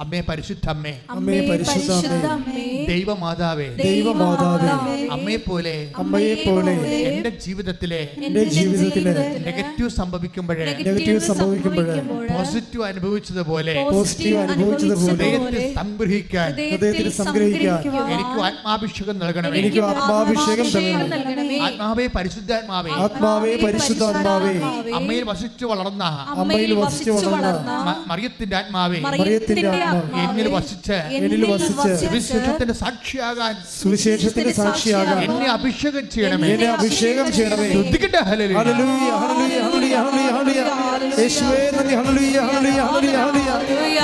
അമ്മേ പരിശുദ്ധ അമ്മേ, അമ്മേ പരിശുദ്ധ അമ്മേ, ദൈവമാതാവേ, ദൈവമാതാവേ, അമ്മയെ പോലെ എൻ്റെ ജീവിതത്തിലെ നെഗറ്റീവ് സംഭവിക്കുമ്പോഴേ പോസിറ്റീവ് അനുഭവിച്ചതുപോലെ ഹൃദയത്തിൽ സംഗ്രഹിക്കാൻ എനിക്ക് ആത്മാഭിഷേകം നൽകണമേ. ആത്മാവേ പരിശുദ്ധാത്മാവേ, അമ്മയിൽ വസിച്ചു വളർന്ന മറിയത്തിന്റെ ആത്മാവേ, എന്നിൽ വസിച്ച് സുവിശേഷത്തിന്റെ സാക്ഷിയാകാൻ എന്നെ അഭിഷേകം ചെയ്യണമേ. ശ്രദ്ധിക്കട്ടെ. ഹല്ലേലൂയ, ഹല്ലേലൂയ, ഹല്ലേലൂയ, ഹല്ലേലൂയ, ഹല്ലേലൂയ. യേശുവേ നന്ദി. ഹല്ലേലൂയ, ഹല്ലേലൂയ, ഹല്ലേലൂയ, ഹല്ലേലൂയ.